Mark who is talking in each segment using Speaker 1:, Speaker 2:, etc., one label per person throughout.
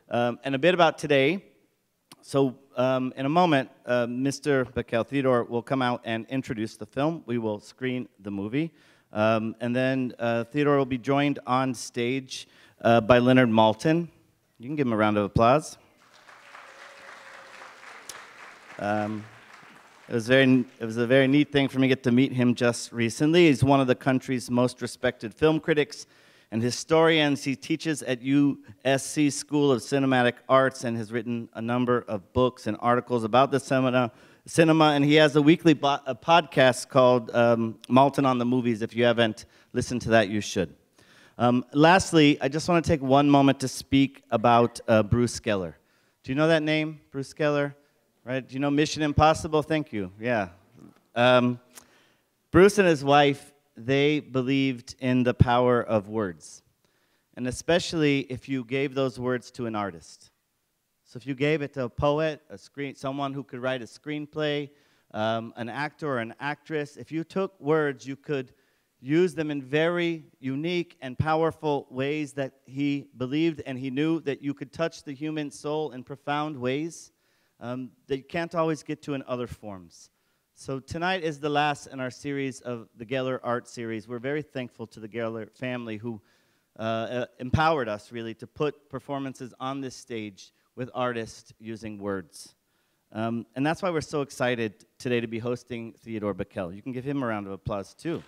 Speaker 1: and a bit about today. So in a moment, Mr. Bikel, Theodor, will come out and introduce the film. We will screen the movie. And then Theodor will be joined on stage by Leonard Maltin. You can give him a round of applause. It was a very neat thing for me to get to meet him just recently. He's one of the country's most respected film critics and historians. He teaches at USC School of Cinematic Arts and has written a number of books and articles about the cinema, and he has a weekly podcast called Maltin on the Movies. If you haven't listened to that, you should. Lastly, I just want to take one moment to speak about Bruce Geller. Do you know that name, Bruce Geller? Right? Do you know Mission Impossible? Thank you. Yeah. Bruce and his wife, they believed in the power of words, and especially if you gave those words to an artist. So if you gave it to a poet, someone who could write a screenplay, an actor or an actress, if you took words, you could use them in very unique and powerful ways that he believed, and he knew that you could touch the human soul in profound ways that you can't always get to in other forms. So tonight is the last in our series of the Geller Art Series. We're very thankful to the Geller family who empowered us, really, to put performances on this stage with artists using words. And that's why we're so excited today to be hosting Theodore Bikel. You can give him a round of applause, too.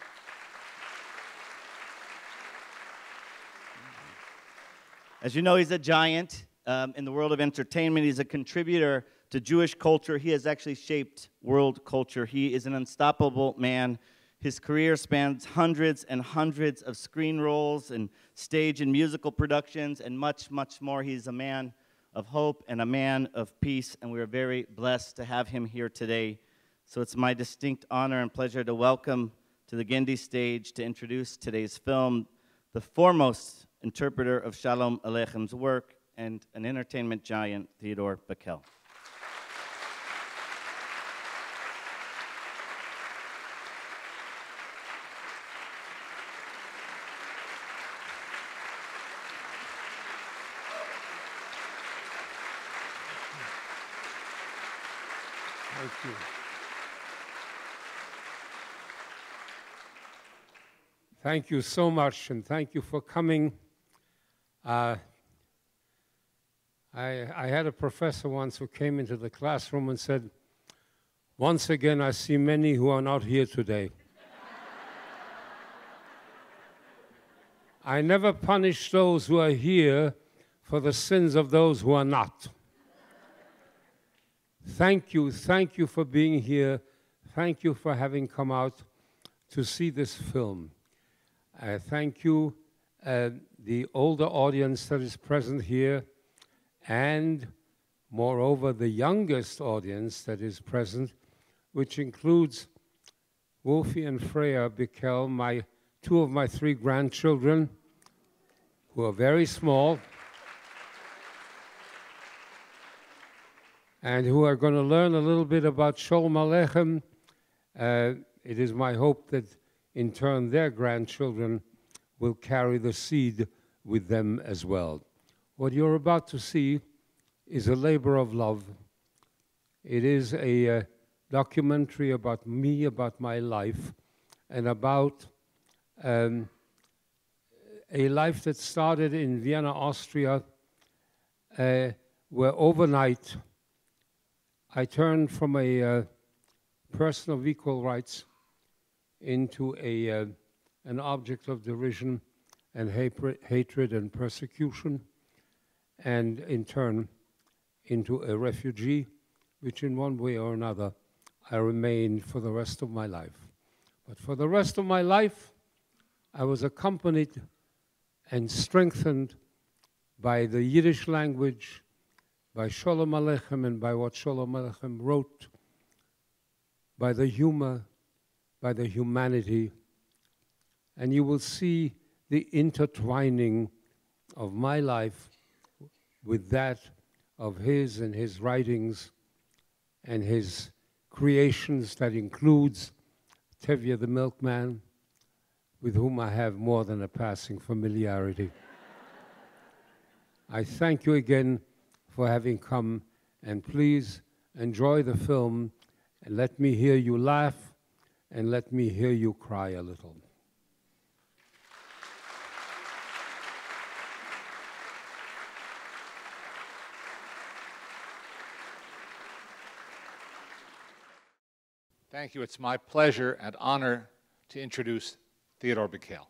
Speaker 1: As you know, he's a giant in the world of entertainment. He's a contributor to Jewish culture. He has actually shaped world culture. He is an unstoppable man. His career spans hundreds and hundreds of screen roles and stage and musical productions and much, much more. He's a man of hope and a man of peace, and we are very blessed to have him here today. So it's my distinct honor and pleasure to welcome to the Gendy stage to introduce today's film, the foremost interpreter of Shalom Alechem's work and an entertainment giant, Theodore Bikel.
Speaker 2: Thank you. Thank you so much, and thank you for coming. I had a professor once who came into the classroom and said, "Once again, I see many who are not here today." I never punish those who are here for the sins of those who are not. Thank you for being here. Thank you for having come out to see this film. Thank you, the older audience that is present here, and moreover, the youngest audience that is present, which includes Wolfie and Freya Bikel, two of my 3 grandchildren, who are very small, and who are going to learn a little bit about Sholom Alechem. It is my hope that, in turn, their grandchildren will carry the seed with them as well. What you're about to see is a labor of love. It is a documentary about me, about my life, and about a life that started in Vienna, Austria, where overnight I turned from a person of equal rights into an object of derision and hatred and persecution, and in turn into a refugee, which in one way or another I remained for the rest of my life. But for the rest of my life, I was accompanied and strengthened by the Yiddish language, by Shalom Alechem and by what Shalom Alechem wrote, by the humor, by the humanity, and you will see the intertwining of my life with that of his and his writings and his creations that includes Tevye the milkman, with whom I have more than a passing familiarity. I thank you again for having come, and please enjoy the film, and let me hear you laugh, and let me hear you cry a little.
Speaker 3: Thank you. It's my pleasure and honor to introduce Theodore Bikel.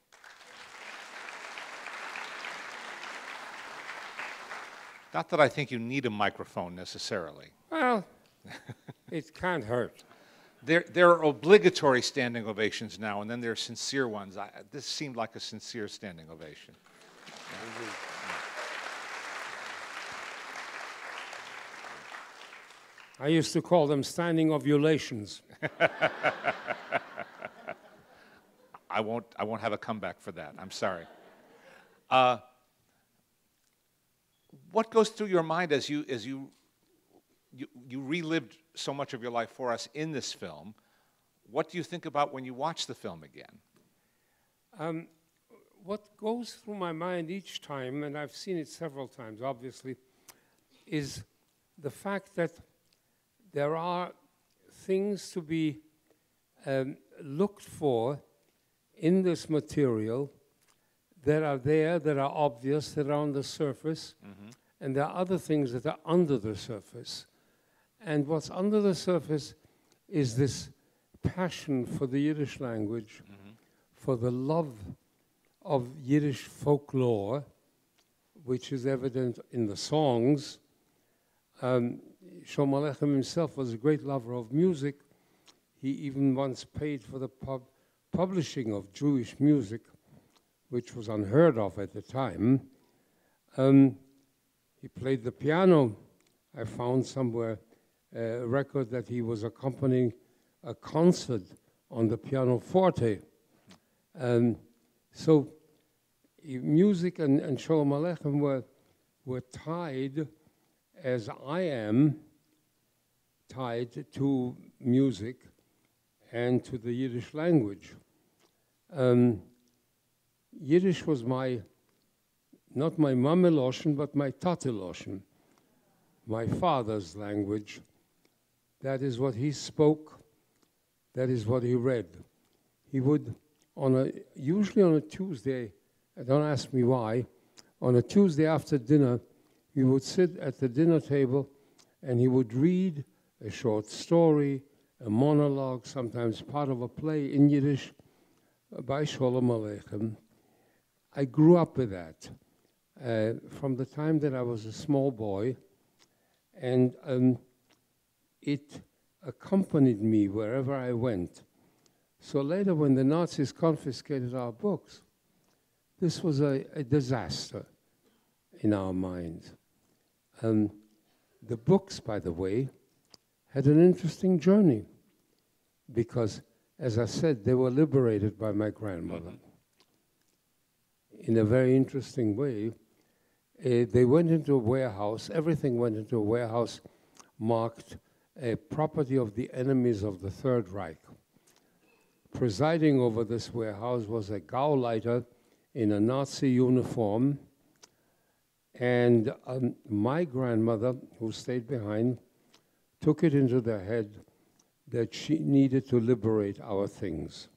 Speaker 3: Not that I think you need a microphone necessarily.
Speaker 2: Well, it can't hurt.
Speaker 3: There are obligatory standing ovations now, and then there are sincere ones. This seemed like a sincere standing ovation.
Speaker 2: I used to call them standing ovulations.
Speaker 3: I won't have a comeback for that. I'm sorry. What goes through your mind as you relived so much of your life for us in this film? What do you think about when you watch the film again?
Speaker 2: What goes through my mind each time, and I've seen it several times, obviously, is the fact that there are things to be looked for in this material that are there, that are obvious, that are on the surface, and there are other things that are under the surface. And what's under the surface is this passion for the Yiddish language, for the love of Yiddish folklore, which is evident in the songs. Shalom Alechem himself was a great lover of music. He even once paid for the publishing of Jewish music, which was unheard of at the time. He played the piano. I found somewhere a record that he was accompanying a concert on the pianoforte. So music and Shalom Alechem were tied, as I am tied to music and to the Yiddish language. Yiddish was not my Mammeloshen, but my Tateloshen, my father's language. That is what he spoke, that is what he read. He would, usually on a Tuesday, don't ask me why, on a Tuesday after dinner, he would sit at the dinner table and he would read a short story, a monologue, sometimes part of a play in Yiddish by Sholom Alechem. I grew up with that from the time that I was a small boy, and it accompanied me wherever I went. So later, when the Nazis confiscated our books, this was a disaster in our minds. The books, by the way, had an interesting journey because, as I said, they were liberated by my grandmother. In a very interesting way, they went into a warehouse, everything went into a warehouse marked a property of the enemies of the Third Reich. Presiding over this warehouse was a Gauleiter in a Nazi uniform, and my grandmother, who stayed behind, took it into their head that she needed to liberate our things,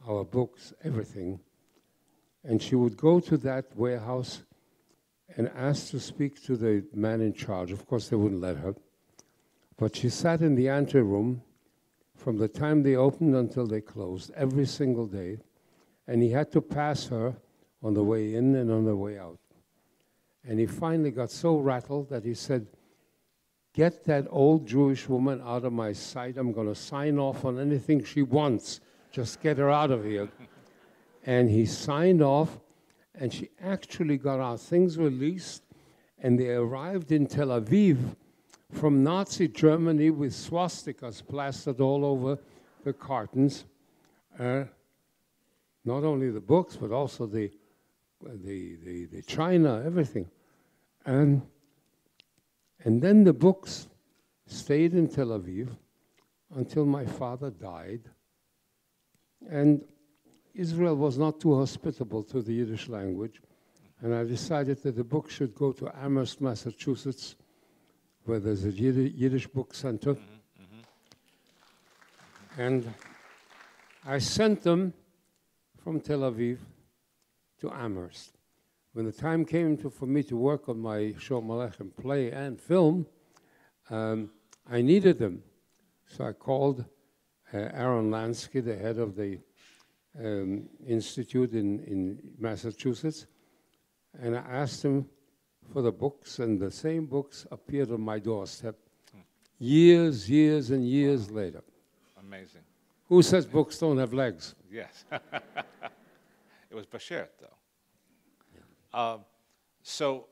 Speaker 2: our books, everything. And she would go to that warehouse and ask to speak to the man in charge. Of course, they wouldn't let her. But she sat in the anteroom from the time they opened until they closed, every single day. And he had to pass her on the way in and on the way out. And he finally got so rattled that he said, "Get that old Jewish woman out of my sight. I'm going to sign off on anything she wants. Just get her out of here." And he signed off, and she actually got our things released, and they arrived in Tel Aviv from Nazi Germany with swastikas plastered all over the cartons. Not only the books, but also the china, everything. And then the books stayed in Tel Aviv until my father died. And Israel was not too hospitable to the Yiddish language. And I decided that the book should go to Amherst, Massachusetts, where there's a Yiddish book center. And I sent them from Tel Aviv to Amherst. When the time came for me to work on my Shalom Alechem play and film, I needed them. So I called Aaron Lansky, the head of the institute in Massachusetts, and I asked him for the books, and the same books appeared on my doorstep years and years later.
Speaker 3: Amazing.
Speaker 2: Who says books don't have legs?
Speaker 3: Yes. It was Bashert, though. Yeah. So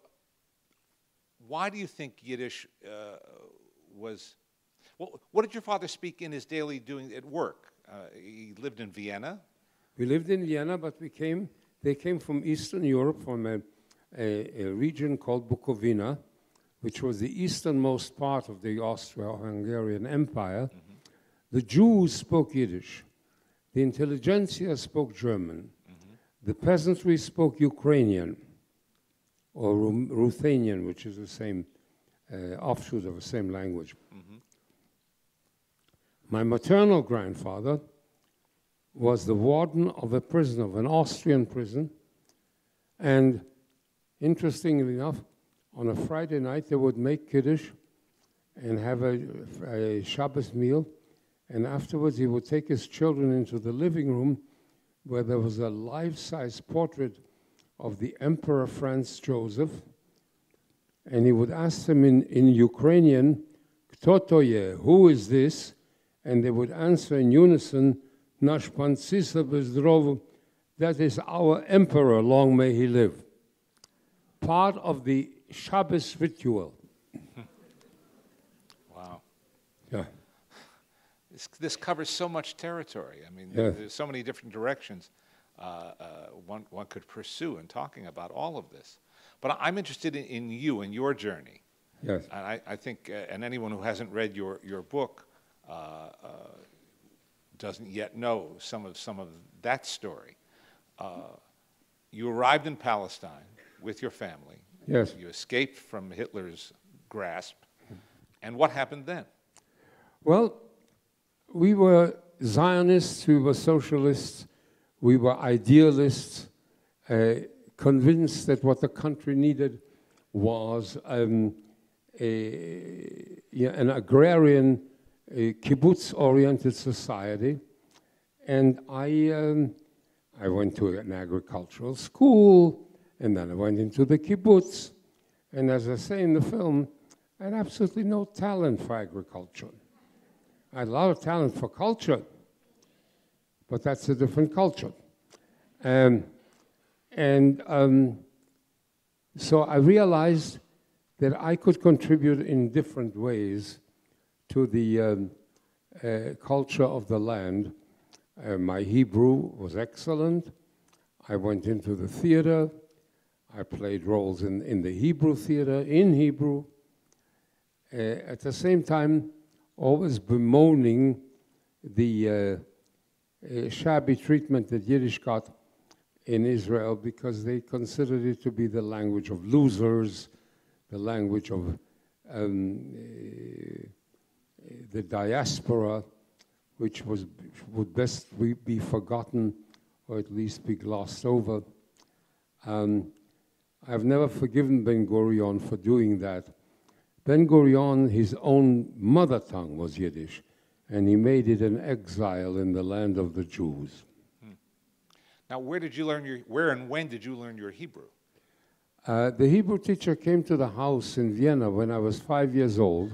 Speaker 3: why do you think Yiddish was... Well, what did your father speak in his daily doing at work? He lived in Vienna?
Speaker 2: We lived in Vienna, but they came from Eastern Europe, from a region called Bukovina, which was the easternmost part of the Austro-Hungarian Empire. Mm-hmm. The Jews spoke Yiddish. The intelligentsia spoke German. Mm-hmm. The peasantry spoke Ukrainian, or Ruthenian, which is the same offshoot of the same language. Mm-hmm. My maternal grandfather was the warden of a prison, of an Austrian prison, and interestingly enough, on a Friday night they would make Kiddush and have a Shabbos meal, and afterwards he would take his children into the living room where there was a life-size portrait of the Emperor Franz Joseph, and he would ask them in Ukrainian, "Kto to je?" Who is this? And they would answer in unison, "Nash pan Cesar bezdrov," that is our emperor, long may he live. Part of the Shabbos ritual.
Speaker 3: Wow.
Speaker 2: Yeah.
Speaker 3: This covers so much territory. I mean,
Speaker 2: yeah.
Speaker 3: There's so many different directions one could pursue in talking about all of this. But I'm interested in you and your journey.
Speaker 2: Yes.
Speaker 3: And I think, and anyone who hasn't read your book doesn't yet know some of that story. You arrived in Palestine with your family.
Speaker 2: Yes.
Speaker 3: You escaped from Hitler's grasp. And what happened then?
Speaker 2: Well, we were Zionists, we were socialists, we were idealists, convinced that what the country needed was an agrarian, kibbutz-oriented society. And I went to an agricultural school, and then I went into the kibbutz. And as I say in the film, I had absolutely no talent for agriculture. I had a lot of talent for culture, but that's a different culture. So I realized that I could contribute in different ways to the culture of the land. My Hebrew was excellent. I went into the theater. I played roles in the Hebrew theater, in Hebrew. At the same time, always bemoaning the shabby treatment that Yiddish got in Israel because they considered it to be the language of losers, the language of the diaspora, which would best be forgotten or at least be glossed over. I've never forgiven Ben-Gurion for doing that. Ben-Gurion, his own mother tongue was Yiddish, and he made it an exile in the land of the Jews.
Speaker 3: Now, where and when did you learn your Hebrew?
Speaker 2: The Hebrew teacher came to the house in Vienna when I was 5 years old.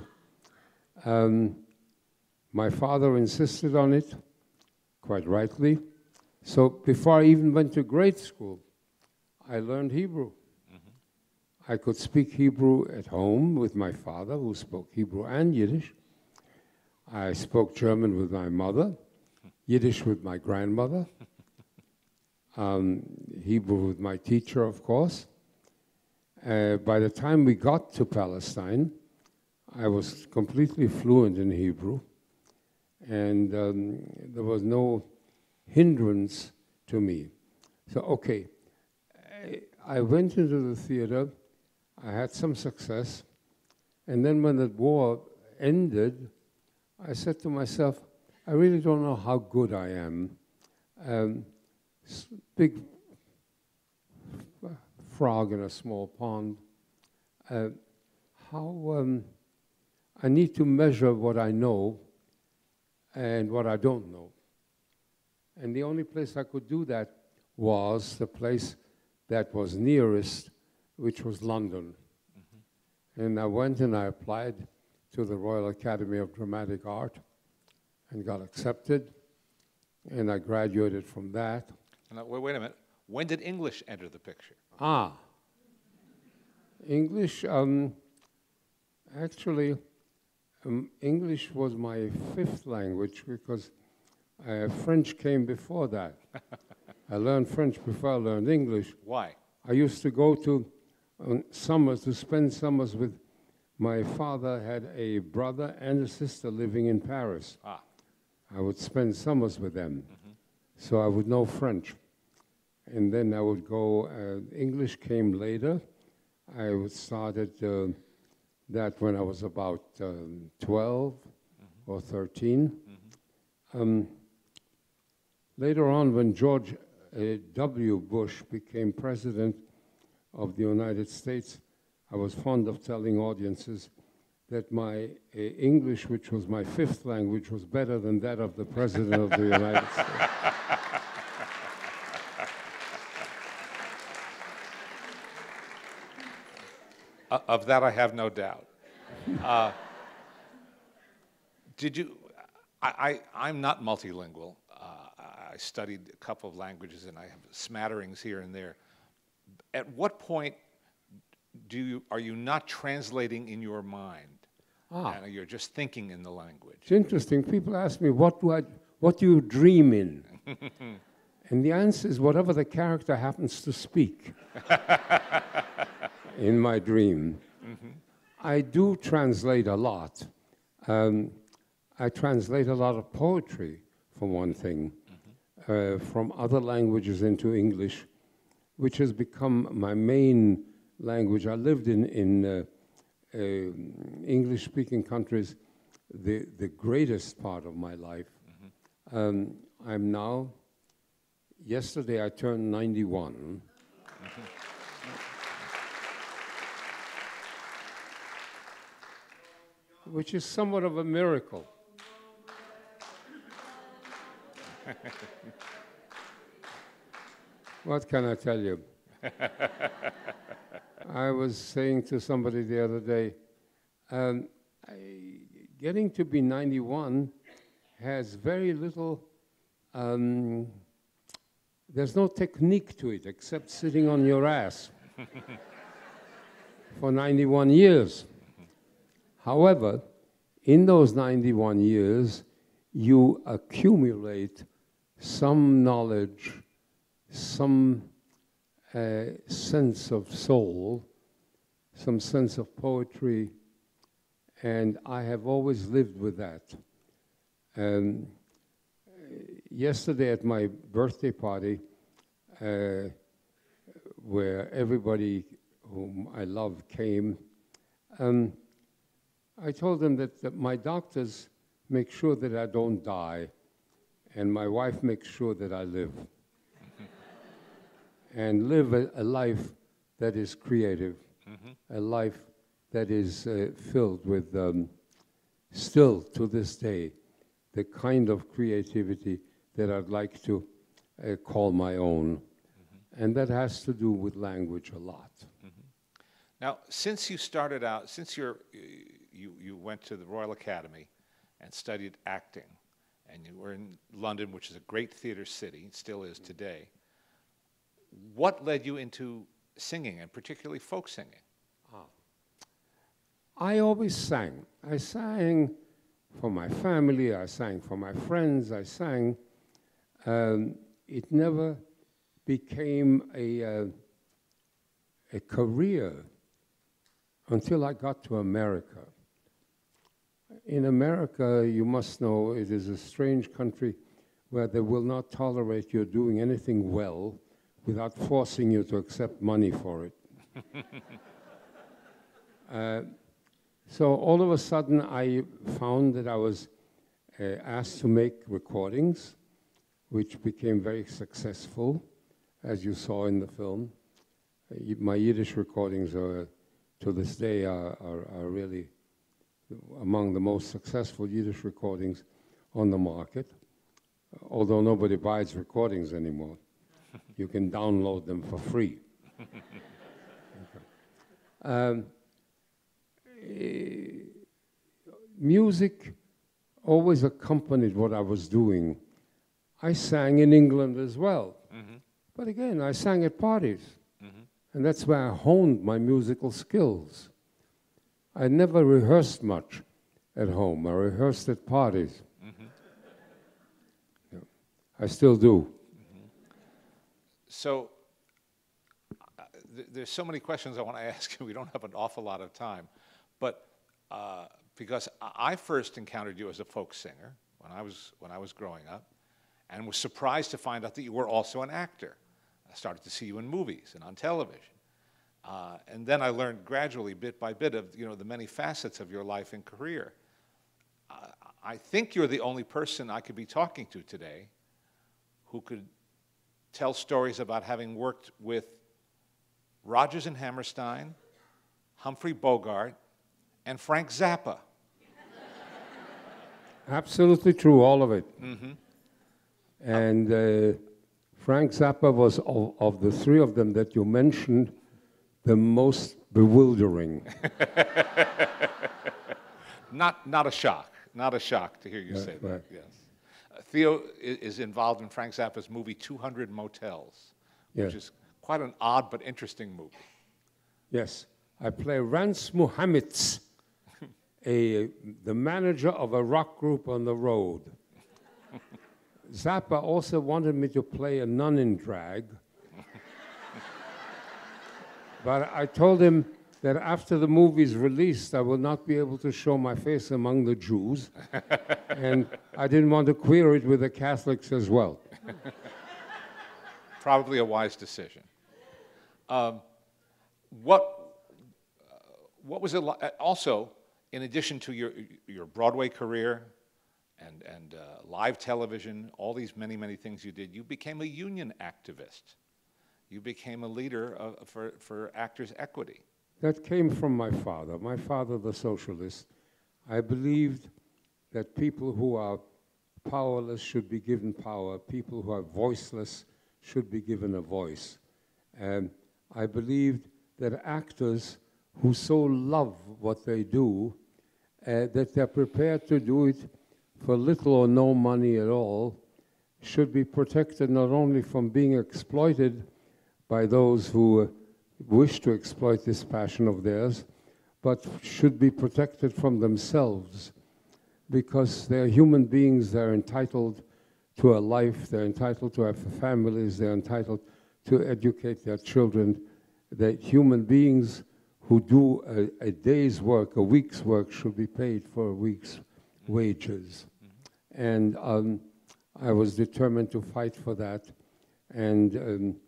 Speaker 2: My father insisted on it, quite rightly. So before I even went to grade school, I learned Hebrew. I could speak Hebrew at home with my father, who spoke Hebrew and Yiddish. I spoke German with my mother, Yiddish with my grandmother, Hebrew with my teacher, of course. By the time we got to Palestine, I was completely fluent in Hebrew, and there was no hindrance to me. So, okay, I went into the theater, I had some success, and then when the war ended, I said to myself, I really don't know how good I am. Big frog in a small pond. I need to measure what I know and what I don't know. And the only place I could do that was the place that was nearest, which was London. Mm-hmm. And I went and I applied to the Royal Academy of Dramatic Art and got accepted. And I graduated from that.
Speaker 3: Now, wait a minute. When did English enter the picture?
Speaker 2: English, actually, English was my fifth language because French came before that. I learned French before I learned English.
Speaker 3: Why?
Speaker 2: I used to go to summers, to spend summers with, my father had a brother and a sister living in Paris. I would spend summers with them, so I would know French. And then I would go, English came later. I started that when I was about 12 or 13. Later on, when George W. Bush became president of the United States, I was fond of telling audiences that my English, which was my fifth language, was better than that of the President of the United States.
Speaker 3: Of that, I have no doubt. I'm not multilingual. I studied a couple of languages, and I have smatterings here and there. At what point are you not translating in your mind? And you're just thinking in the language.
Speaker 2: It's interesting. People ask me, what do you dream in? And the answer is whatever the character happens to speak in my dream. I do translate a lot. I translate a lot of poetry, for one thing, from other languages into English, which has become my main language. I lived in English-speaking countries the greatest part of my life. I'm now, yesterday I turned 91. Which is somewhat of a miracle. What can I tell you? I was saying to somebody the other day, getting to be 91 has very little, there's no technique to it except sitting on your ass for 91 years. However, in those 91 years, you accumulate some knowledge, some sense of soul, some sense of poetry, and I have always lived with that. Yesterday at my birthday party, where everybody whom I love came, I told them that my doctors make sure that I don't die, and my wife makes sure that I live. And live a life that is creative, a life that is filled with, still to this day, the kind of creativity that I'd like to call my own. And that has to do with language a lot.
Speaker 3: Now, since you started out, since you went to the Royal Academy and studied acting, and you were in London, which is a great theater city, it still is today, what led you into singing, and particularly folk singing?
Speaker 2: I always sang. I sang for my family, I sang for my friends, I sang. It never became a career until I got to America. In America, you must know, it is a strange country where they will not tolerate you doing anything well without forcing you to accept money for it. So all of a sudden, I found that I was asked to make recordings, which became very successful, as you saw in the film. My Yiddish recordings are, to this day, are really among the most successful Yiddish recordings on the market, although nobody buys recordings anymore. You can download them for free. Music always accompanied what I was doing. I sang in England as well. But again, I sang at parties. And that's where I honed my musical skills. I never rehearsed much at home. I rehearsed at parties. Yeah. I still do.
Speaker 3: So there's so many questions I want to ask you. We don't have an awful lot of time. But because I first encountered you as a folk singer when I was growing up, and was surprised to find out that you were also an actor. I started to see you in movies and on television. And then I learned gradually, bit by bit, of the many facets of your life and career. I think you're the only person I could be talking to today who could tell stories about having worked with Rodgers and Hammerstein, Humphrey Bogart, and Frank Zappa.
Speaker 2: Absolutely true, all of it. And Frank Zappa was, of the three of them that you mentioned, the most bewildering.
Speaker 3: Not a shock. Not a shock to hear you say that. Yes. Theo is involved in Frank Zappa's movie 200 Motels, which is quite an odd but interesting movie.
Speaker 2: Yes. I play Rance Muhammad's, the manager of a rock group on the road. Zappa also wanted me to play a nun in drag. But I told him that after the movie's released, I will not be able to show my face among the Jews. And I didn't want to queer it with the Catholics as well.
Speaker 3: Probably a wise decision. What was it like? Also, in addition to your Broadway career and live television, all these many things you did, you became a union activist. You became a leader for actors' equity.
Speaker 2: That came from my father. My father, the socialist. I believed that people who are powerless should be given power. People who are voiceless should be given a voice. And I believed that actors who so love what they do, that they're prepared to do it for little or no money at all, should be protected not only from being exploited by those who wish to exploit this passion of theirs, but should be protected from themselves, because they're human beings. They're entitled to a life, they're entitled to have families, they're entitled to educate their children. That human beings who do a day's work, a week's work, should be paid for a week's wages. And I was determined to fight for that, and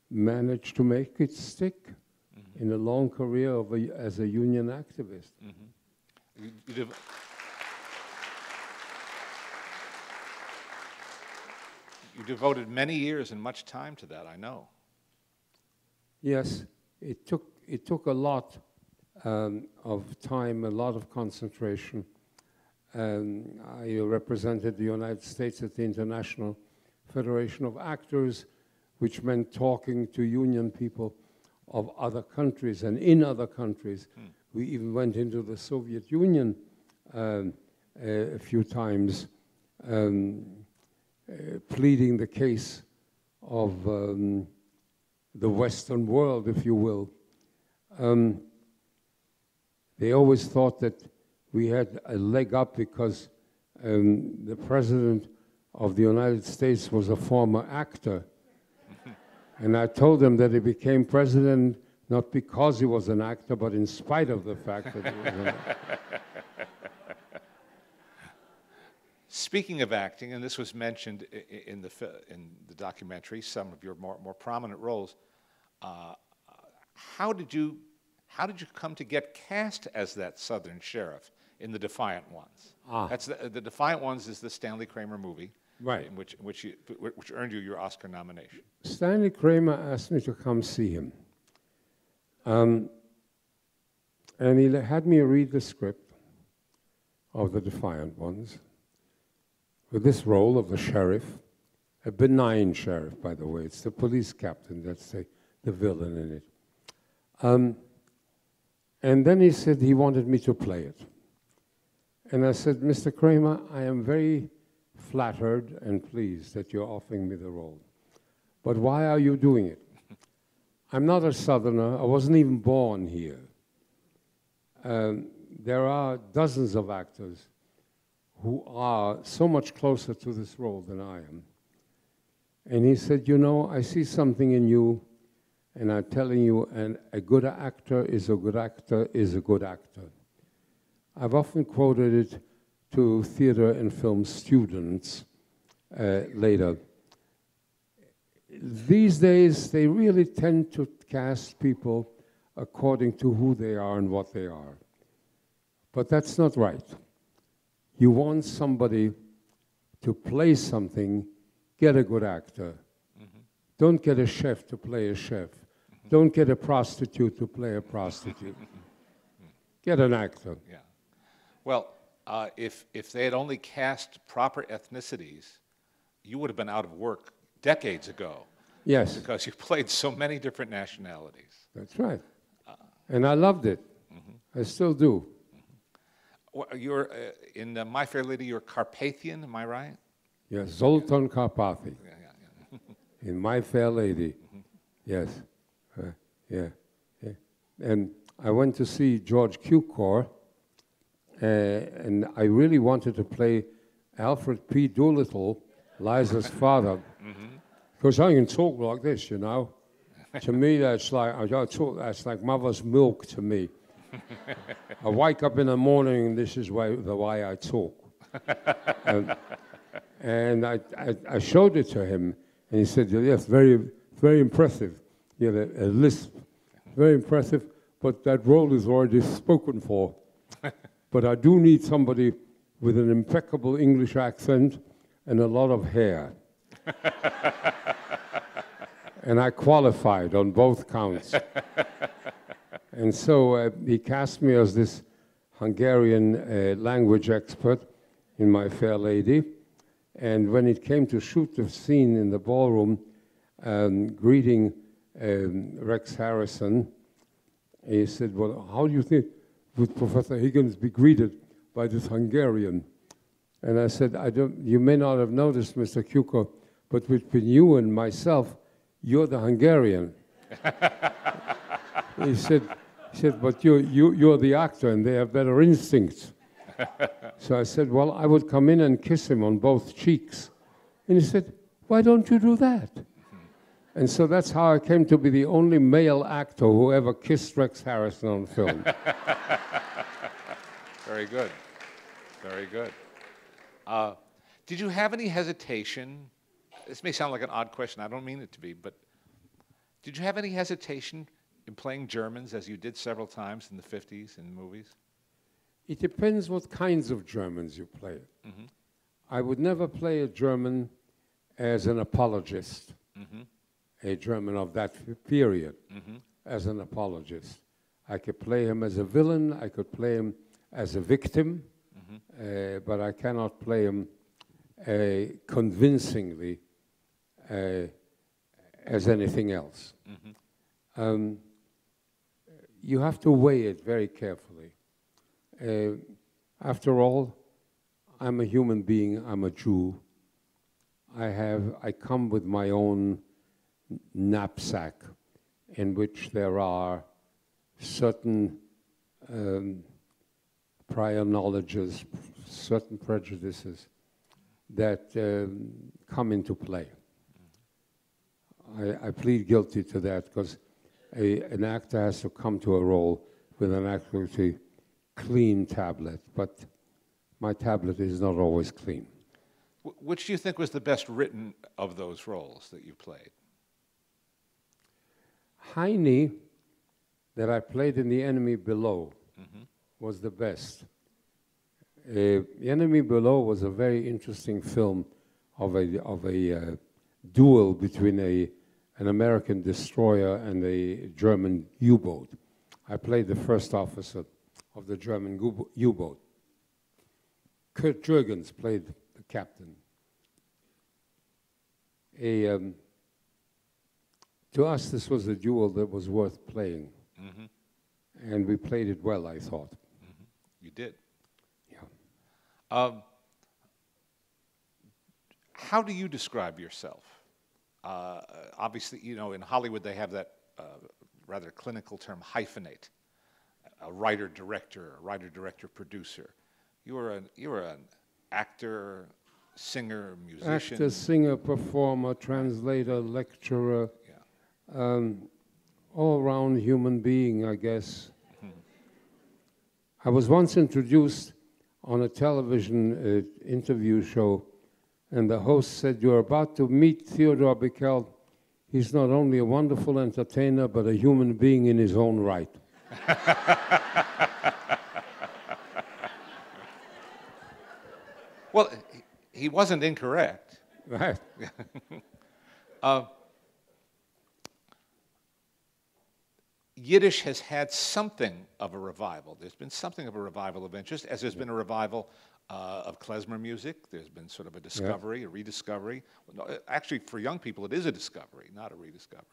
Speaker 2: managed to make it stick in a long career as a union activist.
Speaker 3: You devoted many years and much time to that, I know.
Speaker 2: Yes, it took a lot of time, a lot of concentration. I represented the United States at the International Federation of Actors, which meant talking to union people of other countries and in other countries. We even went into the Soviet Union a few times, pleading the case of the Western world, if you will. They always thought that we had a leg up because the President of the United States was a former actor. And I told them that he became president not because he was an actor, but in spite of the fact that he was an actor.
Speaker 3: Speaking of acting, and this was mentioned in the documentary, some of your more prominent roles. How did you come to get cast as that Southern sheriff in The Defiant Ones? That's the Defiant Ones is the Stanley Kramer movie,
Speaker 2: Right.
Speaker 3: in which earned you your Oscar nomination.
Speaker 2: Stanley Kramer asked me to come see him. And he had me read the script of The Defiant Ones with this role of the sheriff, a benign sheriff, by the way. It's the police captain that's the villain in it. And then he said he wanted me to play it. And I said, Mr. Kramer, I am very flattered and pleased that you're offering me the role. But why are you doing it? I'm not a Southerner. I wasn't even born here. There are dozens of actors who are so much closer to this role than I am. And he said, you know, I see something in you, and I'm telling you, and a good actor is a good actor is a good actor. I've often quoted it to theater and film students later. These days, they really tend to cast people according to who they are and what they are. But that's not right. You want somebody to play something, get a good actor. Mm-hmm. Don't get a chef to play a chef. Mm-hmm. Don't get a prostitute to play a prostitute. Get an actor.
Speaker 3: Yeah. Well, if they had only cast proper ethnicities, you would have been out of work decades ago.
Speaker 2: Yes.
Speaker 3: Because you played so many different nationalities.
Speaker 2: That's right. And I loved it. Mm-hmm. I still do.
Speaker 3: Well, you're in My Fair Lady, you're Carpathian, am I right?
Speaker 2: Yes, Zoltan Karpathy.
Speaker 3: Yeah.
Speaker 2: In My Fair Lady. Mm-hmm. Yes. Yeah. And I went to see George Cukor, and I really wanted to play Alfred P. Doolittle, Liza's father, because I can talk like this, you know. To me, that's like mother's milk to me. I wake up in the morning, and this is the way I talk. And I showed it to him, and he said, yes, very, very impressive. You know, a lisp, very impressive, but that role is already spoken for. But I do need somebody with an impeccable English accent and a lot of hair. And I qualified on both counts. And so he cast me as this Hungarian language expert in My Fair Lady. And when it came to shoot the scene in the ballroom, greeting Rex Harrison, he said, well, how do you think would Professor Higgins be greeted by this Hungarian? And I said, you may not have noticed, Mr. Cukor, but between you and myself, you're the Hungarian. He said, but you're the actor, and they have better instincts. So I said, well, I would come in and kiss him on both cheeks. And he said, why don't you do that? And so that's how I came to be the only male actor who ever kissed Rex Harrison on film.
Speaker 3: Very good. Very good. Did you have any hesitation? This may sound like an odd question. I don't mean it to be, but did you have any hesitation in playing Germans, as you did several times in the 50s in movies?
Speaker 2: It depends what kinds of Germans you play. Mm-hmm. I would never play a German as an apologist, a German of that period, as an apologist. I could play him as a villain, I could play him as a victim, but I cannot play him convincingly as anything else. You have to weigh it very carefully. After all, I'm a human being, I'm a Jew. I come with my own knapsack in which there are certain prior knowledges, certain prejudices that come into play. I plead guilty to that because an actor has to come to a role with an absolutely clean tablet, but my tablet is not always clean.
Speaker 3: Which do you think was the best written of those roles that you played?
Speaker 2: Heine, that I played in The Enemy Below, was the best. The Enemy Below was a very interesting film of a duel between an American destroyer and a German U-boat. I played the first officer of the German U-boat. Kurt Jürgens played the captain. To us, this was a duel that was worth playing. And we played it well, I thought.
Speaker 3: You did.
Speaker 2: Yeah.
Speaker 3: How do you describe yourself? Obviously, you know, in Hollywood they have that rather clinical term, hyphenate. A writer-director, producer. You were an actor, singer, musician.
Speaker 2: Actor, singer, performer, translator, lecturer, all-round human being, I guess. I was once introduced on a television interview show, and the host said, "You're about to meet Theodore Bikel. He's not only a wonderful entertainer, but a human being in his own right."
Speaker 3: Well, he wasn't incorrect.
Speaker 2: Right.
Speaker 3: Yiddish has had something of a revival. There's been something of a revival event, just as there's been a revival of Klezmer music. There's been sort of a discovery, a rediscovery. Well, no, actually, for young people, it is a discovery, not a rediscovery.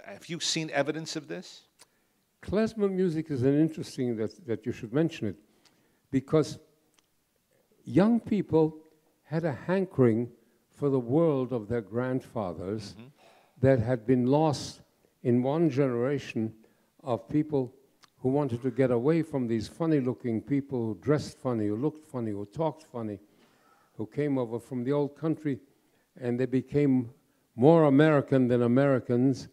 Speaker 3: Have you seen evidence of this?
Speaker 2: Klezmer music is an interesting that you should mention it, because young people had a hankering for the world of their grandfathers that had been lost in one generation of people who wanted to get away from these funny-looking people who dressed funny, who looked funny, who talked funny, who came over from the old country, and they became more American than Americans,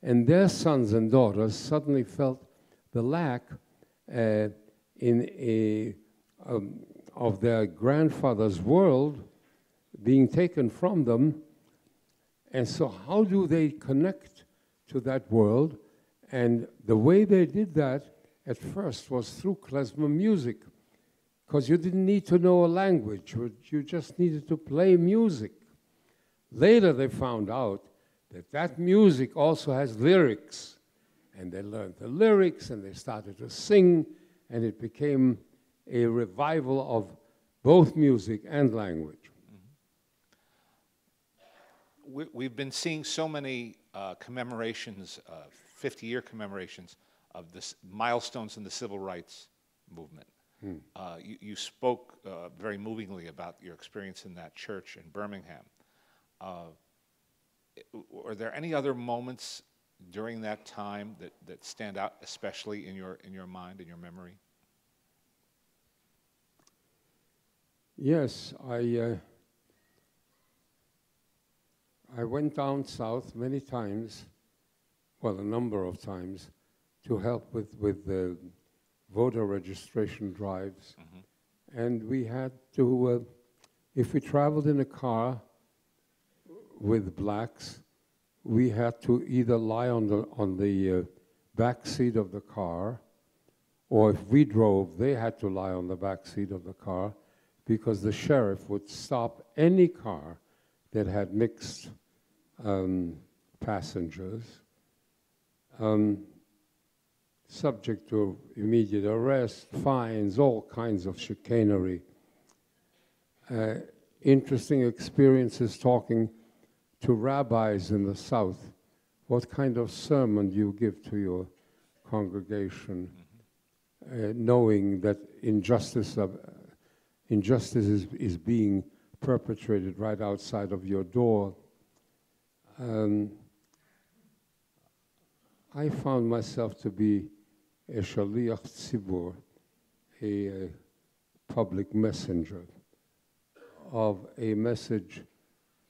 Speaker 2: and their sons and daughters suddenly felt the lack of their grandfather's world being taken from them. And so how do they connect to that world? And the way they did that at first was through klezmer music, because you didn't need to know a language, you just needed to play music. Later they found out that that music also has lyrics, and they learned the lyrics and they started to sing, and it became a revival of both music and language.
Speaker 3: We've been seeing so many commemorations, 50-year commemorations of this milestones in the civil rights movement. You spoke very movingly about your experience in that church in Birmingham. Are there any other moments during that time that stand out, especially in your mind, in your memory?
Speaker 2: Yes, I went down south many times, well, a number of times, to help with the voter registration drives. And we had to, if we traveled in a car with blacks, we had to either lie on the back seat of the car, or if we drove, they had to lie on the back seat of the car, because the sheriff would stop any car that had mixed passengers, subject to immediate arrest, fines, all kinds of chicanery. Interesting experiences talking to rabbis in the South. What kind of sermon do you give to your congregation, knowing that injustice is being perpetrated right outside of your door? I found myself to be a shaliach tzibur, a public messenger of a message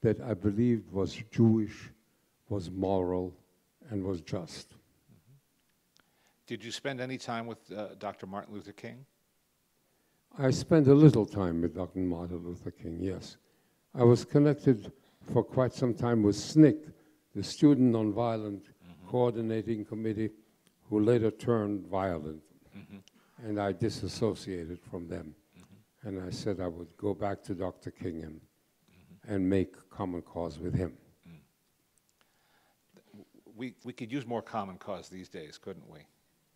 Speaker 2: that I believed was Jewish, was moral, and was just.
Speaker 3: Did you spend any time with Dr. Martin Luther King?
Speaker 2: I spent a little time with Dr. Martin Luther King, yes. I was connected for quite some time with SNCC, the Student Nonviolent Coordinating Committee, who later turned violent. And I disassociated from them. And I said I would go back to Dr. King and make common cause with him.
Speaker 3: We could use more common cause these days, couldn't we?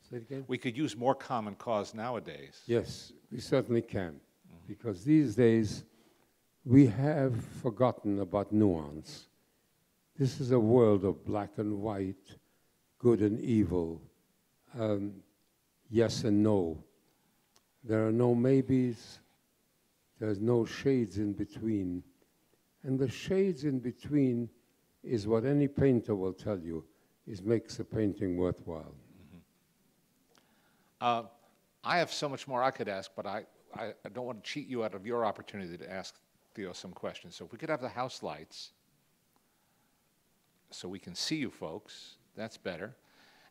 Speaker 2: Say it again?
Speaker 3: We could use more common cause nowadays.
Speaker 2: Yes, we certainly can. Because these days, we have forgotten about nuance. This is a world of black and white, good and evil, yes and no. There are no maybes, there's no shades in between. And the shades in between is what any painter will tell you makes a painting worthwhile.
Speaker 3: I have so much more I could ask, but I don't want to cheat you out of your opportunity to ask Theo some questions. So if we could have the house lights so we can see you folks, that's better.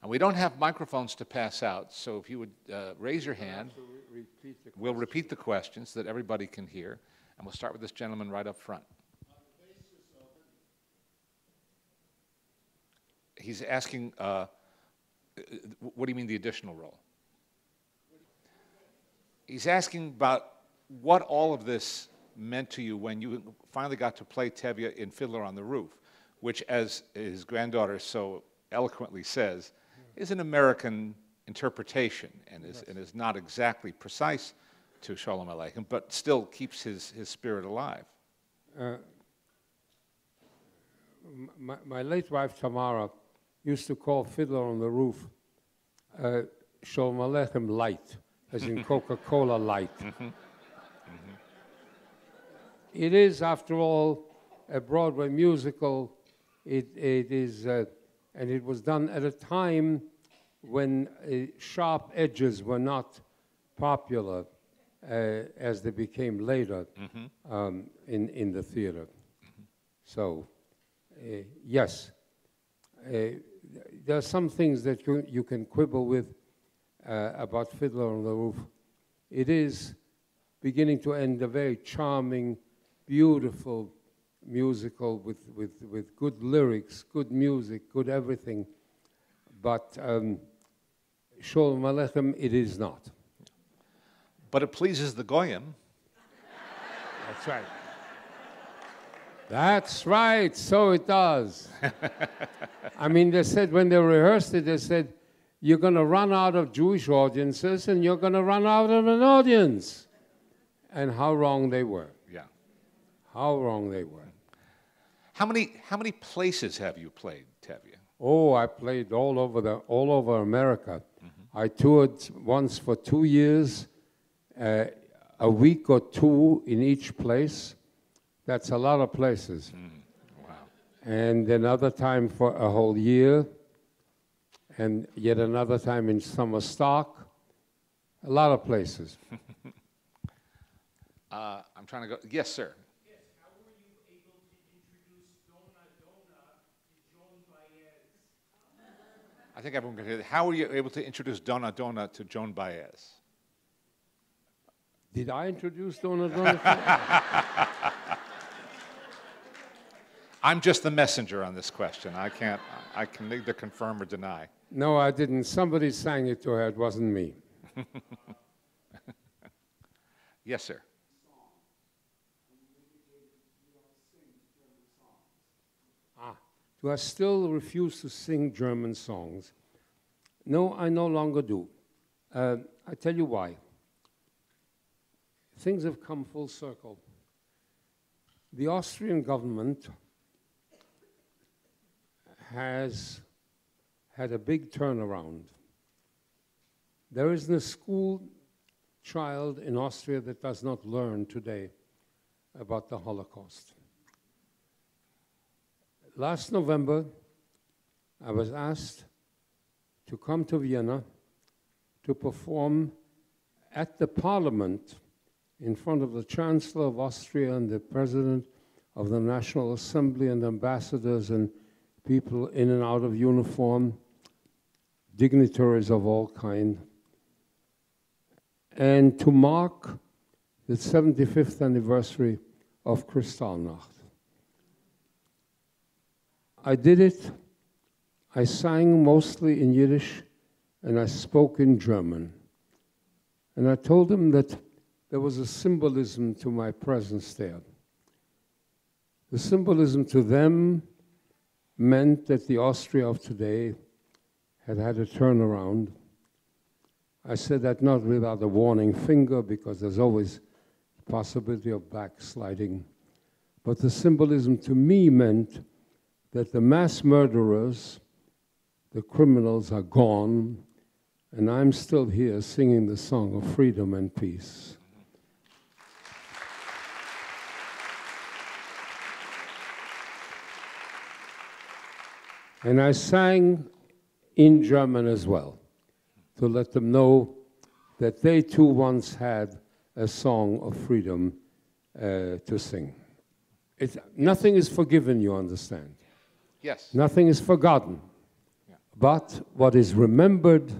Speaker 3: And we don't have microphones to pass out, so if you would raise your hand, we'll repeat the questions so that everybody can hear. And we'll start with this gentleman right up front. He's asking, what do you mean the additional role? He's asking about what all of this meant to you when you finally got to play Tevye in Fiddler on the Roof, which, as his granddaughter so eloquently says, is an American interpretation and is not exactly precise to Shalom Alechem, but still keeps his spirit alive.
Speaker 2: My late wife, Tamara, used to call Fiddler on the Roof Shalom Alechem Light, as in Coca-Cola Light. It is, after all, a Broadway musical. It is, and it was done at a time when sharp edges were not popular as they became later in the theater. So, yes, there are some things that you can quibble with about Fiddler on the Roof. It is beginning to end a very charming, beautiful musical with good lyrics, good music, good everything. But Sholom Alechem, it is not.
Speaker 3: But it pleases the Goyim.
Speaker 2: That's right. That's right, so it does. I mean, they said when they rehearsed it, they said, you're going to run out of Jewish audiences and you're going to run out of an audience. And how wrong they were.
Speaker 3: Yeah.
Speaker 2: How wrong they were.
Speaker 3: How many places have you played, Tevye?
Speaker 2: Oh, I played all over America. I toured once for 2 years, a week or two in each place. That's a lot of places.
Speaker 3: Wow.
Speaker 2: And another time for a whole year, and yet another time in summer stock. A lot of places.
Speaker 3: I'm trying to go. Yes, sir.
Speaker 4: Yes, how were you able to introduce Dona Dona to Joan Baez?
Speaker 3: I think everyone can hear that. How were you able to introduce Dona Dona to Joan Baez?
Speaker 2: Did I introduce Dona Dona?
Speaker 3: I'm just the messenger on this question. I can neither confirm or deny.
Speaker 2: No, I didn't. Somebody sang it to her. It wasn't me.
Speaker 3: Yes, sir.
Speaker 2: Do I still refuse to sing German songs? No, I no longer do. I tell you why. Things have come full circle. The Austrian government has had a big turnaround. There isn't a school child in Austria that does not learn today about the Holocaust. Last November, I was asked to come to Vienna to perform at the parliament in front of the Chancellor of Austria and the President of the National Assembly and ambassadors and people in and out of uniform, dignitaries of all kind, and to mark the 75th anniversary of Kristallnacht. I did it. I sang mostly in Yiddish, and I spoke in German. And I told them that there was a symbolism to my presence there. The symbolism to them meant that the Austria of today had had a turnaround. I said that not without a warning finger, because there's always the possibility of backsliding. But the symbolism to me meant that the mass murderers, the criminals, are gone, and I'm still here singing the song of freedom and peace. And I sang in German as well, to let them know that they too once had a song of freedom to sing. Nothing is forgiven, you understand.
Speaker 3: Yes.
Speaker 2: Nothing is forgotten.
Speaker 3: Yeah.
Speaker 2: But what is remembered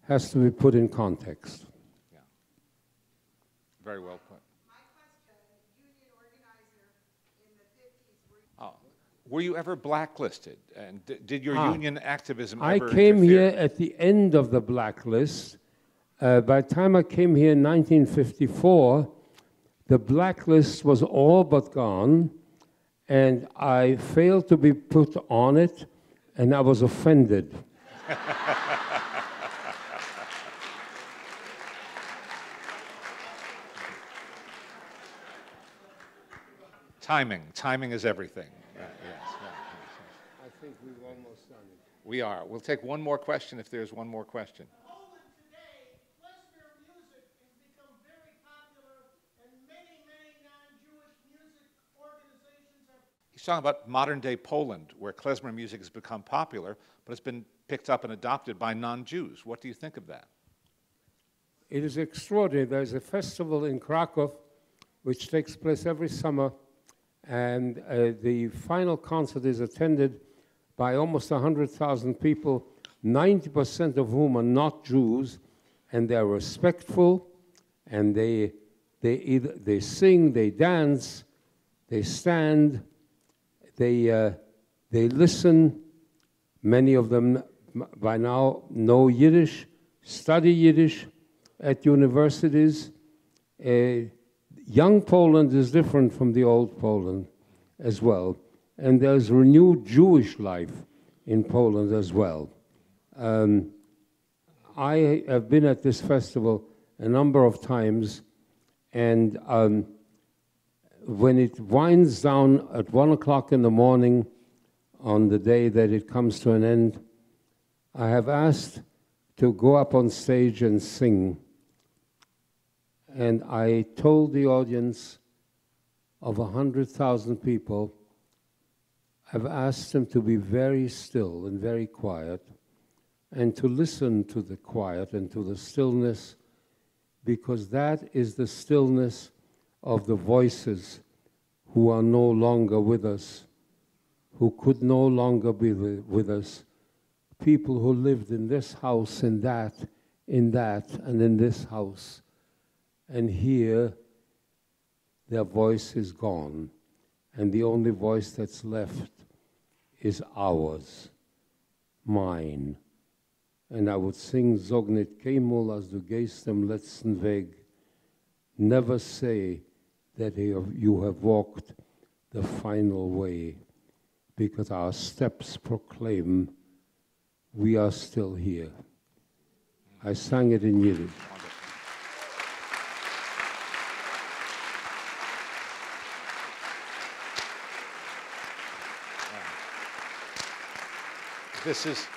Speaker 2: has to be put in context.
Speaker 3: Yeah. Very well put.
Speaker 5: My question, union organizer in the 50s,
Speaker 3: Were you ever blacklisted? And did your union activism
Speaker 2: I
Speaker 3: ever
Speaker 2: came
Speaker 3: interfere?
Speaker 2: here at the end of the blacklist. By the time I came here in 1954, the blacklist was all but gone, and I failed to be put on it, and I was offended.
Speaker 3: Timing is everything. Yes.
Speaker 2: I think we've almost done it.
Speaker 3: We are. We'll take one more question if there's one more question.
Speaker 4: Poland today, Klezmer music has become very popular, and many, many non-Jewish music organizations have.
Speaker 3: He's talking about modern-day Poland, where klezmer music has become popular, but it's been picked up and adopted by non-Jews. What do you think of that?
Speaker 2: It is extraordinary. There's a festival in Krakow which takes place every summer, and the final concert is attended by almost 100,000 people, 90% of whom are not Jews, and they're respectful, and they sing, they dance, they stand, they listen. Many of them by now know Yiddish, study Yiddish at universities. Young Poland is different from the old Poland as well. And there's renewed Jewish life in Poland as well. I have been at this festival a number of times, and when it winds down at 1 o'clock in the morning on the day that it comes to an end, I have asked to go up on stage and sing. And I told the audience of 100,000 people, I've asked them to be very still and very quiet, and to listen to the quiet and to the stillness, because that is the stillness of the voices who are no longer with us, who could no longer be with us, people who lived in this house, in that, and in this house. And here, their voice is gone, and the only voice that's left is ours, mine. And I would sing, Sag nicht keinmal, als du gehst dem letzten Weg. Never say that you have walked the final way, because our steps proclaim we are still here. I sang it in Yiddish.
Speaker 3: This is,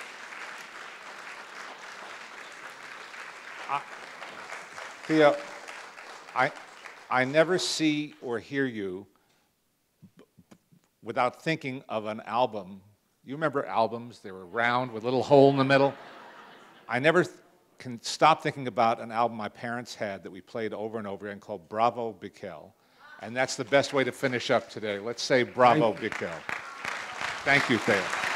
Speaker 3: Theo, I never see or hear you without thinking of an album. You remember albums? They were round with a little hole in the middle. I never can stop thinking about an album my parents had that we played over and over again called Bravo Bikel. And that's the best way to finish up today. Let's say Bravo Bikel. Thank you, Theo.